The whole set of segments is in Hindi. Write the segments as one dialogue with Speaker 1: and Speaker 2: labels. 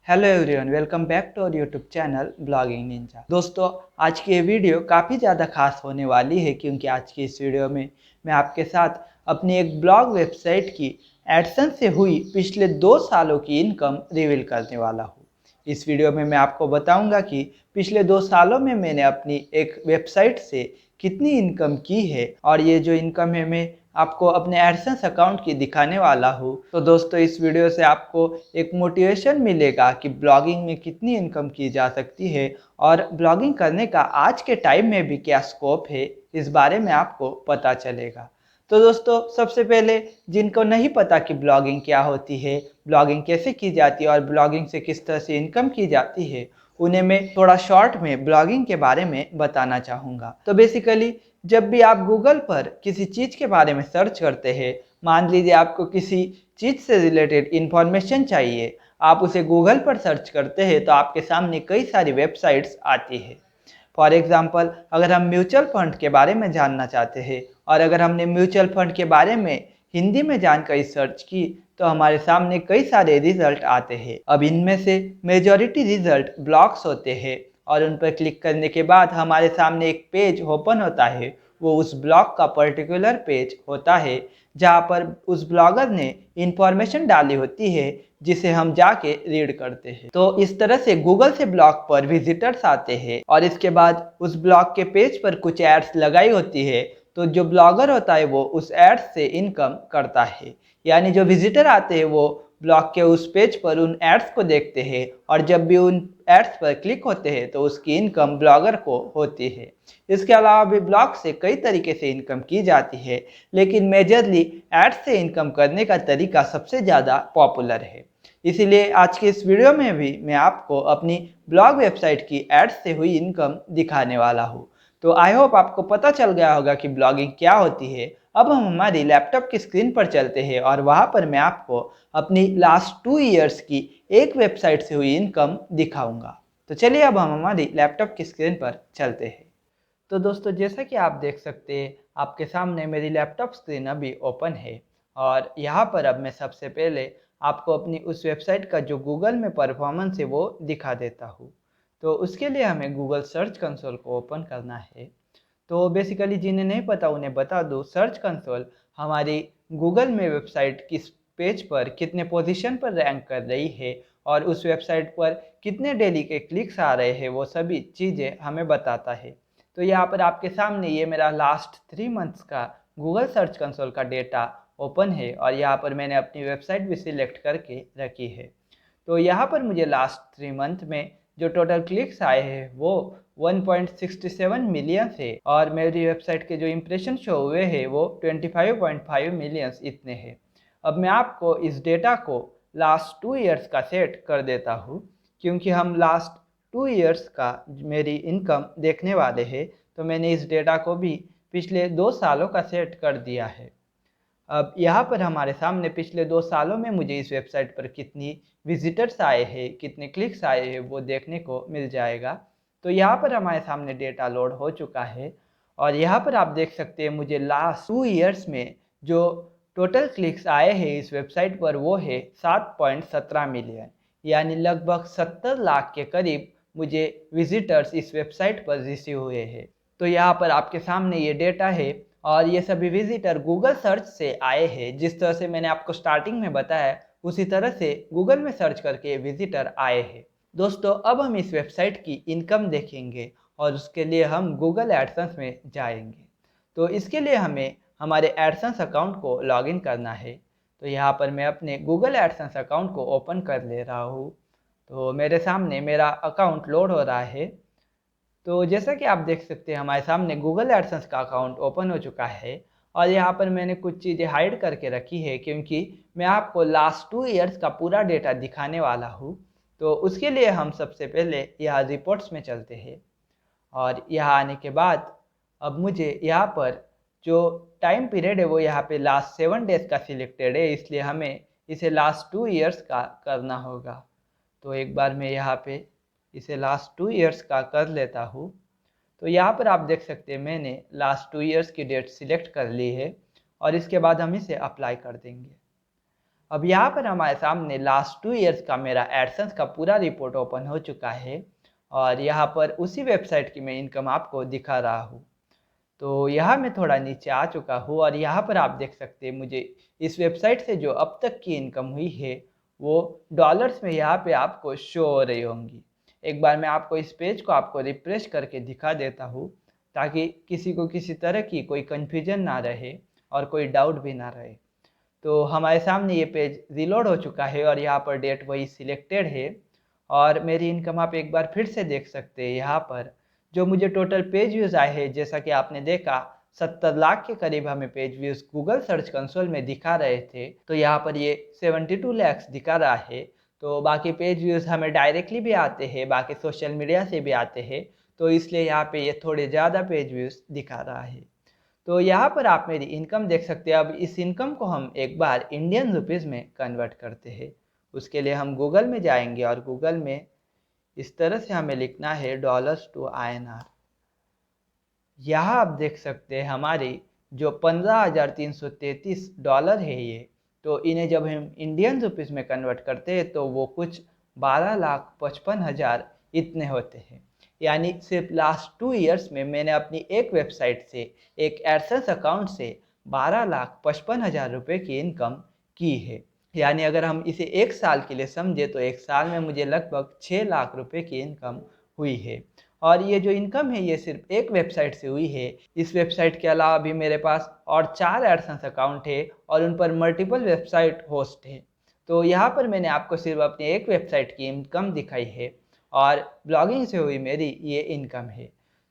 Speaker 1: Hello everyone, welcome back to our YouTube channel blogging ninja. दोस्तों, आज की ये वीडियो काफ़ी ज़्यादा खास होने वाली है क्योंकि आज की इस वीडियो में मैं आपके साथ अपनी एक ब्लॉग वेबसाइट की एडसेंस से हुई पिछले 2 सालों की इनकम रिवील करने वाला हूँ। इस वीडियो में मैं आपको बताऊंगा कि पिछले 2 सालों में मैंने अपनी एक वेबसाइट से कितनी इनकम की है और ये जो इनकम है मैं आपको अपने एडसेंस अकाउंट की दिखाने वाला हूँ। तो दोस्तों, इस वीडियो से आपको एक मोटिवेशन मिलेगा कि ब्लॉगिंग में कितनी इनकम की जा सकती है और ब्लॉगिंग करने का आज के टाइम में भी क्या स्कोप है, इस बारे में आपको पता चलेगा। तो दोस्तों, सबसे पहले जिनको नहीं पता कि ब्लॉगिंग क्या होती है, ब्लॉगिंग कैसे की जाती है और ब्लॉगिंग से किस तरह से इनकम की जाती है, उन्हें मैं थोड़ा शॉर्ट में ब्लॉगिंग के बारे में बताना चाहूँगा। तो बेसिकली जब भी आप गूगल पर किसी चीज़ के बारे में सर्च करते हैं, मान लीजिए आपको किसी चीज़ से रिलेटेड इन्फॉर्मेशन चाहिए, आप उसे गूगल पर सर्च करते हैं तो आपके सामने कई सारी वेबसाइट्स आती है। फॉर एग्ज़ाम्पल, अगर हम म्यूचुअल फंड के बारे में जानना चाहते हैं और अगर हमने म्यूचुअल फंड के बारे में हिंदी में जानकारी सर्च की तो हमारे सामने कई सारे रिजल्ट आते हैं। अब इनमें से मेजॉरिटी रिजल्ट ब्लॉग्स होते हैं और उन पर क्लिक करने के बाद हमारे सामने एक पेज ओपन होता है। वो उस ब्लॉग का पर्टिकुलर पेज होता है जहाँ पर उस ब्लॉगर ने इंफॉर्मेशन डाली होती है जिसे हम जाके रीड करते हैं। तो इस तरह से गूगल से ब्लॉग पर विजिटर्स आते हैं और इसके बाद उस ब्लॉग के पेज पर कुछ एड्स लगाई होती है। तो जो ब्लॉगर होता है वो उस एड्स से इनकम करता है, यानी जो विजिटर आते हैं वो ब्लॉग के उस पेज पर उन एड्स को देखते हैं और जब भी उन एड्स पर क्लिक होते हैं तो उसकी इनकम ब्लॉगर को होती है। इसके अलावा भी ब्लॉग से कई तरीके से इनकम की जाती है, लेकिन मेजरली एड्स से इनकम करने का तरीका सबसे ज़्यादा पॉपुलर है। इसीलिए आज की इस वीडियो में भी मैं आपको अपनी ब्लॉग वेबसाइट की एड्स से हुई इनकम दिखाने वाला हूँ। तो आई होप आपको पता चल गया होगा कि ब्लॉगिंग क्या होती है। अब हम हमारी लैपटॉप की स्क्रीन पर चलते हैं और वहाँ पर मैं आपको अपनी लास्ट 2 ईयर्स की एक वेबसाइट से हुई इनकम दिखाऊंगा। तो चलिए अब हम हमारी लैपटॉप की स्क्रीन पर चलते हैं। तो दोस्तों, जैसा कि आप देख सकते हैं आपके सामने मेरी लैपटॉप स्क्रीन अभी ओपन है और यहाँ पर अब मैं सबसे पहले आपको अपनी उस वेबसाइट का जो गूगल में परफॉर्मेंस है वो दिखा देता हूँ। तो उसके लिए हमें गूगल सर्च कंसोल को ओपन करना है। तो बेसिकली जिन्हें नहीं पता उन्हें बता दो, सर्च कंसोल हमारी गूगल में वेबसाइट किस पेज पर कितने पोजीशन पर रैंक कर रही है और उस वेबसाइट पर कितने डेली के क्लिक्स आ रहे हैं वो सभी चीज़ें हमें बताता है। तो यहाँ पर आपके सामने ये मेरा लास्ट 3 मंथ्स का गूगल सर्च कंसोल का डेटा ओपन है और यहाँ पर मैंने अपनी वेबसाइट भी सिलेक्ट करके रखी है। तो यहाँ पर मुझे लास्ट 3 मंथ में जो टोटल क्लिक्स आए हैं वो 1.67 मिलियन है और मेरी वेबसाइट के जो इम्प्रेशन शो हुए हैं वो 25.5 मिलियंस इतने हैं। अब मैं आपको इस डेटा को लास्ट 2 ईयर्स का सेट कर देता हूँ क्योंकि हम लास्ट 2 ईयर्स का मेरी इनकम देखने वाले हैं। तो मैंने इस डेटा को भी पिछले 2 सालों का सेट कर दिया है। अब यहाँ पर हमारे सामने पिछले 2 सालों में मुझे इस वेबसाइट पर कितनी विजिटर्स आए हैं, कितने क्लिक्स आए हैं वो देखने को मिल जाएगा। तो यहाँ पर हमारे सामने डेटा लोड हो चुका है और यहाँ पर आप देख सकते हैं मुझे लास्ट 2 ईयर्स में जो टोटल क्लिक्स आए हैं इस वेबसाइट पर वो है 7.17 मिलियन, यानी लगभग 70 लाख के करीब मुझे विजिटर्स इस वेबसाइट पर रिसीव हुए हैं। तो यहाँ पर आपके सामने ये डेटा है और ये सभी विजिटर गूगल सर्च से आए हैं। जिस तरह से मैंने आपको स्टार्टिंग में बताया उसी तरह से गूगल में सर्च करके विजिटर आए हैं। दोस्तों, अब हम इस वेबसाइट की इनकम देखेंगे और उसके लिए हम गूगल एडसेंस में जाएंगे। तो इसके लिए हमें हमारे एडसेंस अकाउंट को लॉगिन करना है। तो यहाँ पर मैं अपने गूगल एडसेंस अकाउंट को ओपन कर ले रहा हूँ। तो मेरे सामने मेरा अकाउंट लोड हो रहा है। तो जैसा कि आप देख सकते हैं हमारे सामने गूगल एडसेंस का अकाउंट ओपन हो चुका है और यहाँ पर मैंने कुछ चीज़ें हाइड करके रखी है क्योंकि मैं आपको लास्ट 2 ईयर्स का पूरा डेटा दिखाने वाला हूँ। तो उसके लिए हम सबसे पहले यहाँ रिपोर्ट्स में चलते हैं और यहाँ आने के बाद अब मुझे यहाँ पर जो टाइम पीरियड है वो यहाँ पे लास्ट 7 डेज़ का सिलेक्टेड है, इसलिए हमें इसे लास्ट 2 ईयर्स का करना होगा। तो एक बार मैं यहाँ पे इसे लास्ट 2 ईयर्स का कर लेता हूँ। तो यहाँ पर आप देख सकते हैं मैंने लास्ट 2 ईयर्स की डेट सिलेक्ट कर ली है और इसके बाद हम इसे अप्लाई कर देंगे। अब यहाँ पर हमारे सामने लास्ट 2 ईयर्स का मेरा एडसेंस का पूरा रिपोर्ट ओपन हो चुका है और यहाँ पर उसी वेबसाइट की मैं इनकम आपको दिखा रहा हूँ। तो यहाँ मैं थोड़ा नीचे आ चुका हूँ और यहाँ पर आप देख सकते हैं मुझे इस वेबसाइट से जो अब तक की इनकम हुई है वो डॉलर्स में यहाँ पे आपको शो हो रही होंगी। एक बार मैं आपको इस पेज को आपको रिफ्रेश करके दिखा देता हूँ ताकि किसी को किसी तरह की कोई कन्फ्यूजन ना रहे और कोई डाउट भी ना रहे। तो हमारे सामने ये पेज रिलोड हो चुका है और यहाँ पर डेट वही सिलेक्टेड है और मेरी इनकम आप एक बार फिर से देख सकते हैं। यहाँ पर जो मुझे टोटल पेज व्यूज़ आए हैं, जैसा कि आपने देखा 70 लाख के करीब हमें page views Google search console में दिखा रहे थे, तो यहाँ पर ये 72 लैक्स दिखा रहा है। तो बाकी पेज व्यूज़ हमें डायरेक्टली भी आते हैं, बाकी सोशल मीडिया से भी आते हैं, तो इसलिए यहाँ पे ये थोड़े ज़्यादा पेज व्यूज़ दिखा रहा है। तो यहाँ पर आप मेरी इनकम देख सकते हैं। अब इस इनकम को हम एक बार इंडियन रुपीज़ में कन्वर्ट करते हैं। उसके लिए हम गूगल में जाएंगे और गूगल में इस तरह से हमें लिखना है डॉलर्स टू INR। यहाँ आप देख सकते हैं हमारी जो 15,333 डॉलर है ये, तो इन्हें जब हम इंडियन रुपीज़ में कन्वर्ट करते हैं तो वो कुछ 12,55,000 इतने होते हैं। यानी सिर्फ लास्ट 2 ईयर्स में मैंने अपनी एक वेबसाइट से, एक एडसेंस अकाउंट से 12,55,000 रुपये की इनकम की है। यानी अगर हम इसे एक साल के लिए समझे तो एक साल में मुझे लगभग 6 लाख रुपए की इनकम हुई है। और ये जो इनकम है ये सिर्फ एक वेबसाइट से हुई है। इस वेबसाइट के अलावा भी मेरे पास और 4 एडसेंस अकाउंट है और उन पर मल्टीपल वेबसाइट होस्ट है। तो यहाँ पर मैंने आपको सिर्फ अपनी एक वेबसाइट की इनकम दिखाई है और ब्लॉगिंग से हुई मेरी ये इनकम है।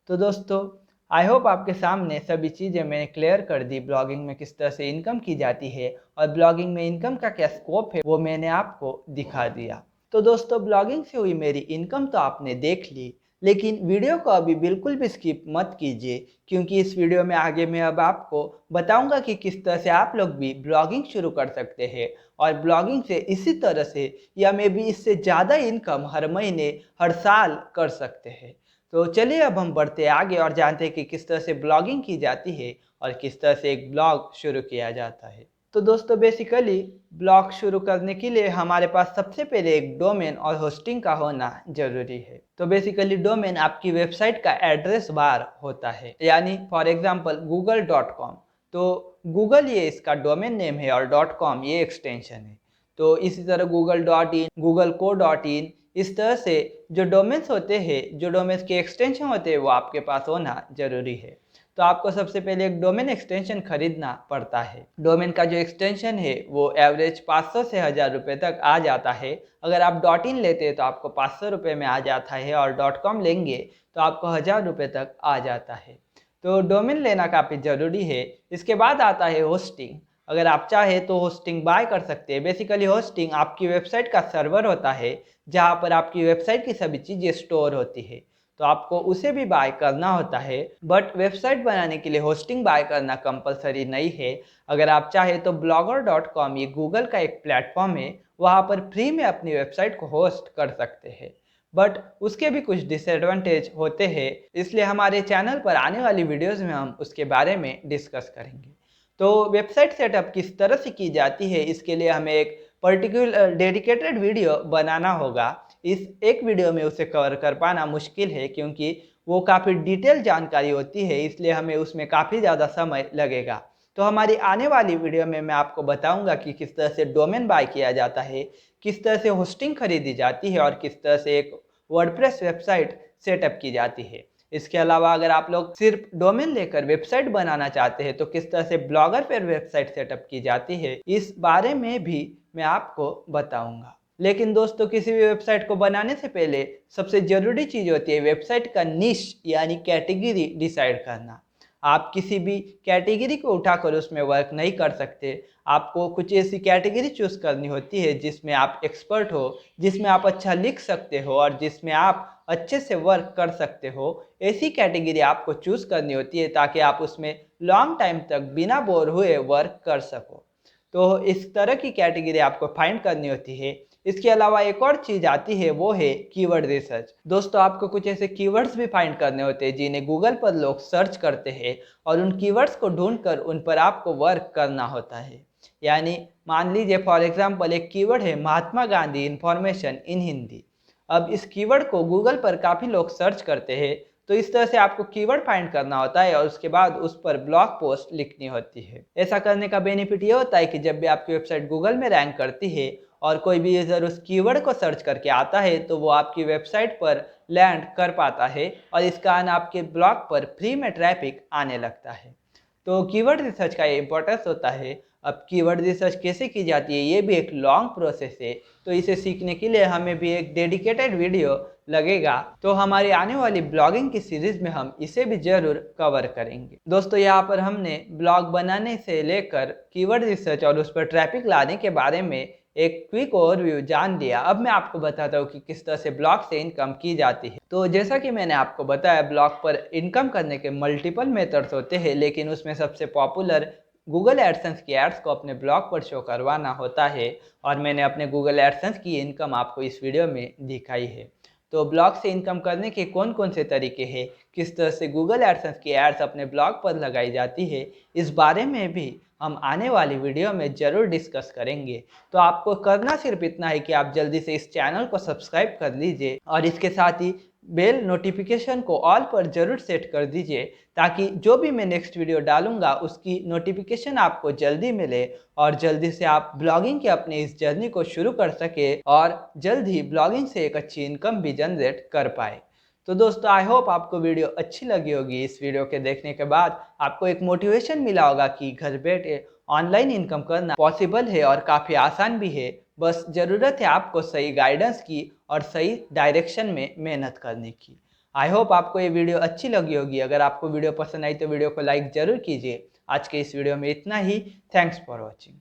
Speaker 1: तो दोस्तों, आई होप आपके सामने सभी चीज़ें मैंने क्लियर कर दी, ब्लॉगिंग में किस तरह से इनकम की जाती है और ब्लॉगिंग में इनकम का क्या स्कोप है वो मैंने आपको दिखा दिया। तो दोस्तों, ब्लॉगिंग से हुई मेरी इनकम तो आपने देख ली, लेकिन वीडियो को अभी बिल्कुल भी स्किप मत कीजिए, क्योंकि इस वीडियो में आगे मैं अब आपको बताऊंगा कि किस तरह से आप लोग भी ब्लॉगिंग शुरू कर सकते हैं और ब्लॉगिंग से इसी तरह से या मे भी इससे ज़्यादा इनकम हर महीने हर साल कर सकते हैं। तो चलिए अब हम बढ़ते आगे और जानते हैं कि किस तरह से ब्लॉगिंग की जाती है और किस तरह से एक ब्लॉग शुरू किया जाता है। तो दोस्तों, बेसिकली ब्लॉग शुरू करने के लिए हमारे पास सबसे पहले एक डोमेन और होस्टिंग का होना जरूरी है। तो बेसिकली डोमेन आपकी वेबसाइट का एड्रेस बार होता है, यानी फॉर एग्जांपल google.com। तो गूगल ये इसका डोमेन नेम है और .com ये एक्सटेंशन है। तो इसी तरह google.in, googleco.in, इस तरह से जो डोमेन्स होते हैं, जो डोमेन्स के एक्सटेंशन होते हैं वो आपके पास होना जरूरी है। तो आपको सबसे पहले एक डोमेन एक्सटेंशन खरीदना पड़ता है। डोमेन का जो एक्सटेंशन है वो एवरेज 500 से 1000 रुपये तक आ जाता है। अगर आप .in लेते हैं तो आपको 500 रुपये में आ जाता है और .com लेंगे तो आपको 1000 रुपये तक आ जाता है। तो डोमेन लेना काफ़ी ज़रूरी है। इसके बाद आता है होस्टिंग। अगर आप चाहे तो होस्टिंग बाय कर सकते हैं। बेसिकली होस्टिंग आपकी वेबसाइट का सर्वर होता है जहाँ पर आपकी वेबसाइट की सभी चीज़ें स्टोर होती है, तो आपको उसे भी बाय करना होता है। बट वेबसाइट बनाने के लिए होस्टिंग बाय करना कंपलसरी नहीं है। अगर आप चाहे तो blogger.com ये गूगल का एक प्लेटफॉर्म है, वहाँ पर फ्री में अपनी वेबसाइट को होस्ट कर सकते हैं। बट उसके भी कुछ डिसएडवांटेज होते हैं, इसलिए हमारे चैनल पर आने वाली वीडियोज़ में हम उसके बारे में डिस्कस करेंगे। तो वेबसाइट सेटअप किस तरह से की जाती है, इसके लिए हमें एक पर्टिकुलर डेडिकेटेड वीडियो बनाना होगा। इस एक वीडियो में उसे कवर कर पाना मुश्किल है, क्योंकि वो काफ़ी डिटेल जानकारी होती है, इसलिए हमें उसमें काफ़ी ज़्यादा समय लगेगा। तो हमारी आने वाली वीडियो में मैं आपको बताऊंगा कि किस तरह से डोमेन बाय किया जाता है, किस तरह से होस्टिंग खरीदी जाती है और किस तरह से एक वर्डप्रेस वेबसाइट सेटअप की जाती है। इसके अलावा अगर आप लोग सिर्फ डोमेन लेकर वेबसाइट बनाना चाहते हैं तो किस तरह से ब्लॉगर पर वेबसाइट सेटअप की जाती है, इस बारे में भी मैं आपको बताऊंगा। लेकिन दोस्तों, किसी भी वेबसाइट को बनाने से पहले सबसे ज़रूरी चीज़ होती है वेबसाइट का निश यानी कैटेगरी डिसाइड करना। आप किसी भी कैटेगरी को उठाकर उसमें वर्क नहीं कर सकते। आपको कुछ ऐसी कैटेगरी चूज़ करनी होती है जिसमें आप एक्सपर्ट हो, जिसमें आप अच्छा लिख सकते हो और जिसमें आप अच्छे से वर्क कर सकते हो। ऐसी कैटेगरी आपको चूज़ करनी होती है ताकि आप उसमें लॉन्ग टाइम तक बिना बोर हुए वर्क कर सको। तो इस तरह की कैटेगरी आपको फाइंड करनी होती है। इसके अलावा एक और चीज़ आती है, वो है कीवर्ड रिसर्च। दोस्तों, आपको कुछ ऐसे कीवर्ड्स भी फाइंड करने होते हैं जिन्हें गूगल पर लोग सर्च करते हैं और उन कीवर्ड्स को ढूंढकर उन पर आपको वर्क करना होता है। यानी मान लीजिए फॉर एग्जांपल एक कीवर्ड है महात्मा गांधी इंफॉर्मेशन इन हिंदी। अब इस कीवर्ड को गूगल पर काफ़ी लोग सर्च करते हैं, तो इस तरह से आपको कीवर्ड फाइंड करना होता है और उसके बाद उस पर ब्लॉग पोस्ट लिखनी होती है। ऐसा करने का बेनिफिट ये होता है कि जब भी आपकी वेबसाइट गूगल में रैंक करती है और कोई भी यूज़र उस कीवर्ड को सर्च करके आता है तो वो आपकी वेबसाइट पर लैंड कर पाता है और इस कारण आपके ब्लॉग पर फ्री में ट्रैफिक आने लगता है। तो कीवर्ड रिसर्च का ये इंपॉर्टेंस होता है। अब कीवर्ड रिसर्च कैसे की जाती है ये भी एक लॉन्ग प्रोसेस है, तो इसे सीखने के लिए हमें भी एक डेडिकेटेड वीडियो लगेगा। तो हमारी आने वाली ब्लॉगिंग की सीरीज में हम इसे भी जरूर कवर करेंगे। दोस्तों यहाँ पर हमने ब्लॉग बनाने से लेकर कीवर्ड रिसर्च और उस पर ट्रैफिक लाने के बारे में एक क्विक ओवरव्यू जान लिया। अब मैं आपको बताता हूँ कि किस तरह से ब्लॉग से इनकम की जाती है। तो जैसा कि मैंने आपको बताया ब्लॉग पर इनकम करने के मल्टीपल मेथड्स होते हैं, लेकिन उसमें सबसे पॉपुलर गूगल एडसेंस की एड्स को अपने ब्लॉग पर शो करवाना होता है और मैंने अपने गूगल एडसेंस की इनकम आपको इस वीडियो में दिखाई है। तो ब्लॉग से इनकम करने के कौन कौन से तरीके हैं, किस तरह से गूगल एडसेंस की एड्स अपने ब्लॉग पर लगाई जाती है, इस बारे में भी हम आने वाली वीडियो में ज़रूर डिस्कस करेंगे। तो आपको करना सिर्फ इतना है कि आप जल्दी से इस चैनल को सब्सक्राइब कर लीजिए और इसके साथ ही बेल नोटिफिकेशन को ऑल पर ज़रूर सेट कर दीजिए, ताकि जो भी मैं नेक्स्ट वीडियो डालूंगा उसकी नोटिफिकेशन आपको जल्दी मिले और जल्दी से आप ब्लॉगिंग के अपने इस जर्नी को शुरू कर सके और जल्द ही ब्लॉगिंग से एक अच्छी इनकम भी जनरेट कर पाए। तो दोस्तों आई होप आपको वीडियो अच्छी लगी होगी। इस वीडियो के देखने के बाद आपको एक मोटिवेशन मिला होगा कि घर बैठे ऑनलाइन इनकम करना पॉसिबल है और काफ़ी आसान भी है। बस ज़रूरत है आपको सही गाइडेंस की और सही डायरेक्शन में मेहनत करने की। आई होप आपको ये वीडियो अच्छी लगी होगी। अगर आपको वीडियो पसंद आई तो वीडियो को लाइक ज़रूर कीजिए। आज के इस वीडियो में इतना ही। Thanks for watching.